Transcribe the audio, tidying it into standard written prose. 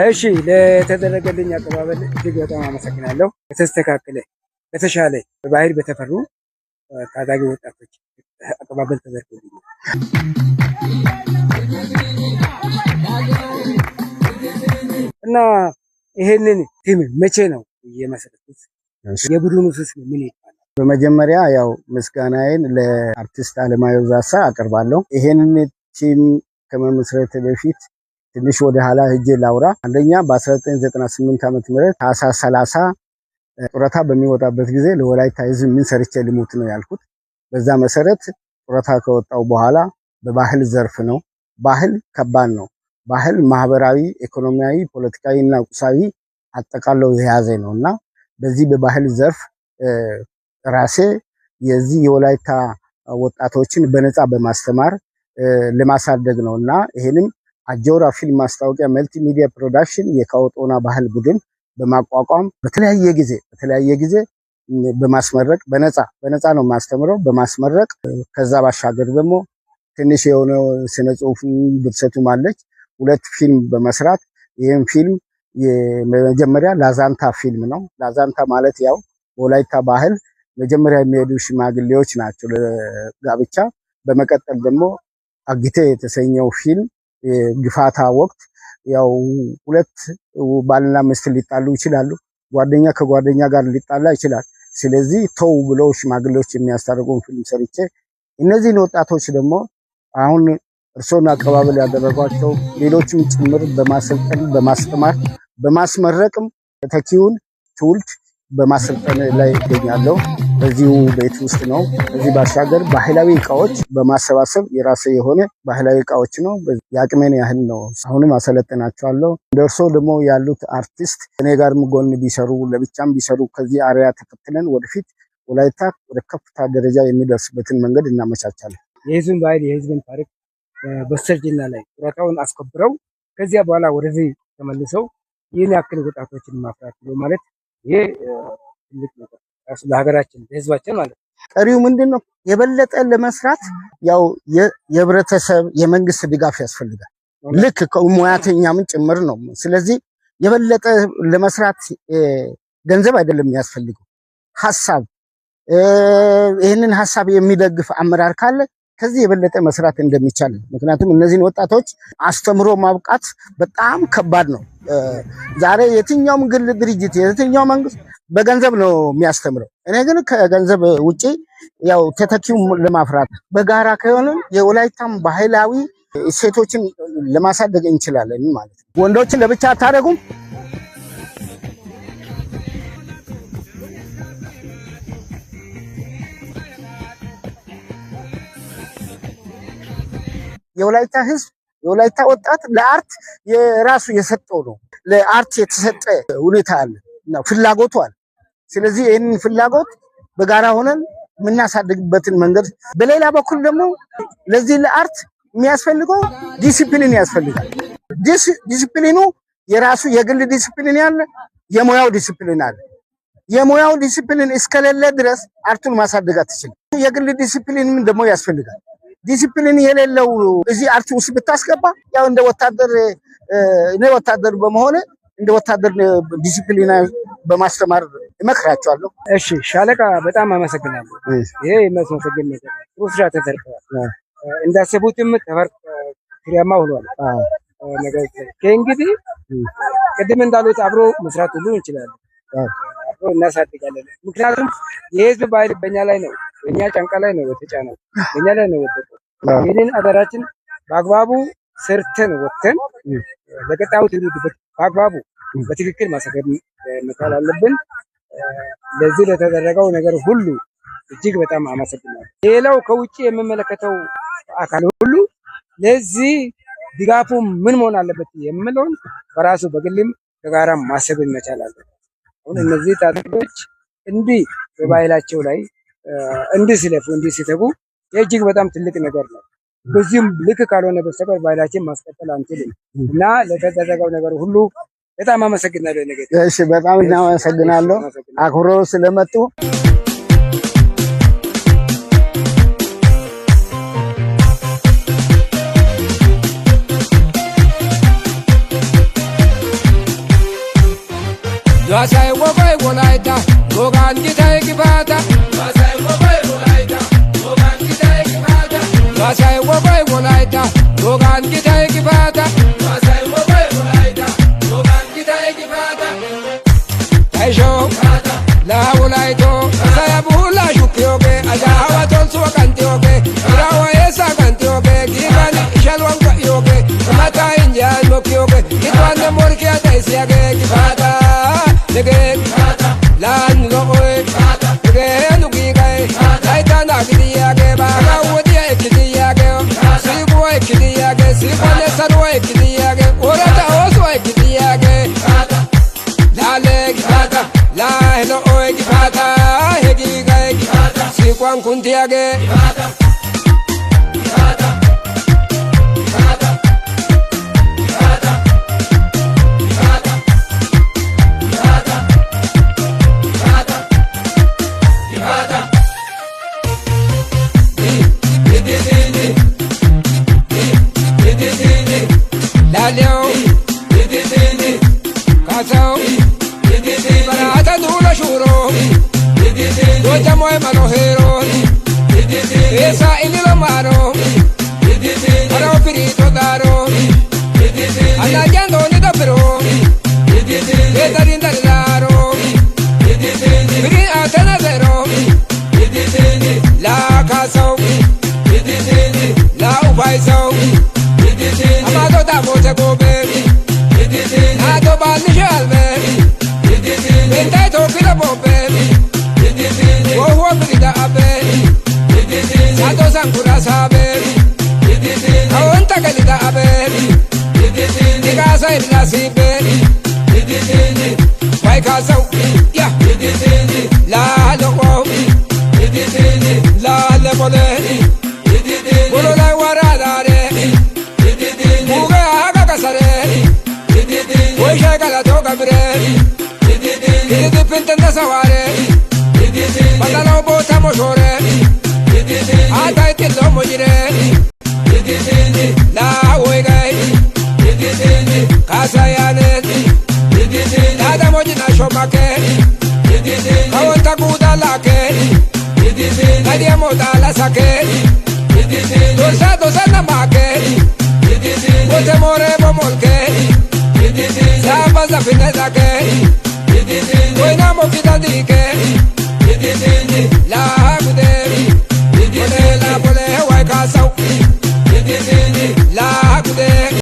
እሺ ለተደረገልኝ አቀባበል እጅግ በጣም አመሰግናለሁ። በተስተካከለ በተሻለ በባህል በተፈሩ ታዳጊ ወጣቶች አቀባበል ተደርጎልኛል እና ይሄንን ቲም መቼ ነው የመሰረቱት? የቡድኑ ስስ ምን ይባላል? በመጀመሪያ ያው ምስጋናዬን ለአርቲስት አለማየሁ ዛሳ አቀርባለሁ። ይሄንን ቲም ከመመስረት በፊት ትንሽ ወደ ኋላ ሄጄ ላውራ። አንደኛ በ1998 ዓመተ ምህረት ታህሳስ 30 ጡረታ በሚወጣበት ጊዜ ለወላይታ ሕዝብ ምን ሰርቼ ልሙት ነው ያልኩት። በዛ መሰረት ጡረታ ከወጣው በኋላ በባህል ዘርፍ ነው። ባህል ከባድ ነው። ባህል ማህበራዊ፣ ኢኮኖሚያዊ፣ ፖለቲካዊ እና ቁሳዊ አጠቃለው የያዘ ነውና በዚህ በባህል ዘርፍ ራሴ የዚህ የወላይታ ወጣቶችን በነፃ በማስተማር ለማሳደግ ነውና ይሄንም አጆራ ፊልም ማስታወቂያ መልቲ ሚዲያ ፕሮዳክሽን የካወጦና ባህል ቡድን በማቋቋም በተለያየ ጊዜ በማስመረቅ በነፃ ነው ማስተምረው በማስመረቅ ከዛ ባሻገር ደግሞ ትንሽ የሆነ ስነ ጽሁፍ ድርሰቱም አለች 2 ፊልም በመስራት ይሄን ፊልም የመጀመሪያ ላዛንታ ፊልም ነው። ላዛንታ ማለት ያው ወላይታ ባህል መጀመሪያ የሚሄዱ ሽማግሌዎች ናቸው ለጋብቻ። በመቀጠል ደግሞ አግቴ የተሰኘው ፊልም ግፋታ ወቅት ያው 2 ባልና ሚስት ሊጣሉ ይችላሉ። ጓደኛ ከጓደኛ ጋር ሊጣላ ይችላል። ስለዚህ ተው ብለው ሽማግሌዎች የሚያስታርቁን ፊልም ሰርቼ እነዚህን ወጣቶች ደግሞ አሁን እርሶና አቀባበል ያደረጓቸው ሌሎችም ጭምር በማሰልጠን በማስተማር በማስመረቅም ተተኪውን ትውልድ በማሰልጠን ላይ ይገኛለሁ። በዚሁ ቤት ውስጥ ነው። እዚህ ባሻገር ባህላዊ እቃዎች በማሰባሰብ የራሴ የሆነ ባህላዊ እቃዎች ነው። የአቅሜን ያህል ነው አሁንም አሰለጥናቸዋለሁ። እንደርሶ ደግሞ ያሉት አርቲስት እኔ ጋርም ጎን ቢሰሩ ለብቻም ቢሰሩ ከዚህ አሪያ ተከትለን ወደፊት ወላይታ ወደ ከፍታ ደረጃ የሚደርስበትን መንገድ እናመቻቻለን። የህዝብን ባህል የህዝብን ታሪክ በስተርጅና ላይ ጡረታውን አስከብረው ከዚያ በኋላ ወደዚህ ተመልሰው ይህን ያክል ወጣቶችን ማፍራት ነው ማለት ይሄ ትልቅ ነገር ለሀገራችን ለህዝባችን ማለት ነው። ቀሪው ምንድነው? የበለጠ ለመስራት ያው የህብረተሰብ የመንግስት ድጋፍ ያስፈልጋል። ልክ ከሙያተኛም ጭምር ነው። ስለዚህ የበለጠ ለመስራት ገንዘብ አይደለም የሚያስፈልገው ሐሳብ፣ ይህንን ሐሳብ የሚደግፍ አመራር ካለ ከዚህ የበለጠ መስራት እንደሚቻል። ምክንያቱም እነዚህን ወጣቶች አስተምሮ ማብቃት በጣም ከባድ ነው። ዛሬ የትኛውም ግል ድርጅት የትኛው መንግስት በገንዘብ ነው የሚያስተምረው። እኔ ግን ከገንዘብ ውጪ ያው ተተኪው ለማፍራት በጋራ ከሆነ የወላይታም ባህላዊ እሴቶችን ለማሳደግ እንችላለን ማለት ነው። ወንዶችን ለብቻ አታደርጉም? የወላይታ ህዝብ የወላይታ ወጣት ለአርት የራሱ የሰጠው ነው። ለአርት የተሰጠ ሁኔታ አለ እና ፍላጎቱ አለ። ስለዚህ ይህንን ፍላጎት በጋራ ሆነን የምናሳድግበትን መንገድ፣ በሌላ በኩል ደግሞ ለዚህ ለአርት የሚያስፈልገው ዲሲፕሊን ያስፈልጋል። ዲሲፕሊኑ የራሱ የግል ዲሲፕሊን ያለ የሙያው ዲሲፕሊን አለ። የሙያው ዲሲፕሊን እስከሌለ ድረስ አርቱን ማሳደግ አትችልም። የግል ዲሲፕሊንም ደግሞ ያስፈልጋል። ዲሲፕሊን የሌለው እዚህ አርት ውስጥ ብታስገባ ያው እንደ ወታደር እኔ ወታደር በመሆነ እንደ ወታደር ዲሲፕሊን በማስተማር እመክራቸዋለሁ። እሺ ሻለቃ በጣም አመሰግናለሁ። ይሄ የማስመሰግን ነገር ጥሩ ስራ ተሰርቷል። እንዳሰቡትም ፍሬያማ ሆኗል። ነገር ከእንግዲህ ቅድም እንዳሉት አብሮ መስራት ሁሉ እንችላለን። አብሮ እናሳድጋለን። ምክንያቱም የህዝብ ባህል በእኛ ላይ ነው፣ በእኛ ጫንቃ ላይ ነው የተጫነው፣ በእኛ ላይ ነው የወደቀው። ይህንን አገራችን በአግባቡ ሰርተን ወጥተን ለቀጣዩ ትውልድ በአግባቡ በትክክል ማሳደግ መቻል አለብን። ለዚህ ለተደረገው ነገር ሁሉ እጅግ በጣም አመሰግናለሁ። ሌላው ከውጭ የሚመለከተው አካል ሁሉ ለዚህ ድጋፉ ምን መሆን አለበት የሚለውን በራሱ በግልም በጋራም ማሰብ መቻል አለበት። አሁን እነዚህ ታጣቂዎች እንዲህ በባህላቸው ላይ እንዲህ ሲለፉ እንዲህ ሲተጉ እጅግ በጣም ትልቅ ነገር ነው። በዚህም ልክ ካልሆነ በስተቀር ባህላችን ማስቀጠል አንችልም እና ለተደረገው ነገር ሁሉ በጣም አመሰግናለሁ። ነገር እሺ፣ በጣም እናመሰግናለሁ አክብሮ ስለመጡ። Gogaan gitee gifaata. Masai wobai wolaita. Gogaan gitee gifaata. Taishoo laa wolaitoo. Saya buula shukkiyoge. Ajaawa tolsuwa kantiyooge. Iraawa eessa kantiyooge. Giigaan shalwan ka'yooge. Mataa injaan mokiyooge. Kitwaanne morkiya taisiyage gifaata. Nigee laan lo'oe. Nigee nugiigae. Laayitaa naagidiyage. Baagaa wadiya ekkidiyage. Siikuwa ekkidiyage. Siikwanne sanuwa ekkidiyage. Orata oosuwa ekkidiyage. Laalee gifaata. Laa lo'oe gifaata. Hegiigae gifaata. Siikwan kuntiyage. Laaleo kaasao baraata duula shuuroo goota mo'e manoheeroo eessaa ililo maaroo haroo firiito daaroo allaajaan dooni dobbiroo geetariin dalilaaroo firiin aatana zeeroo laa kaasao laa ufaayisao Amado da mote gobe, Nado bali shalbe, Bindai to kila bobe, Wohwa brida abe, Sado sankura sabe, Awanta kalida abe, Nikasa ila sibe, Waikasau, ya, La loko, La lemole, Bolola waradare, Oye gala toca bre, de pinta saware, patalo bota mojore, ata itizo mojire, la oigai, casa yanet, nada mojina shomake, kawanta kuda lake, nadia moda la sake, dosa namake, bote more bomolke. Saba za fineza ke, koina mokita dike, la gude, pole la pole wai kasau, la gude.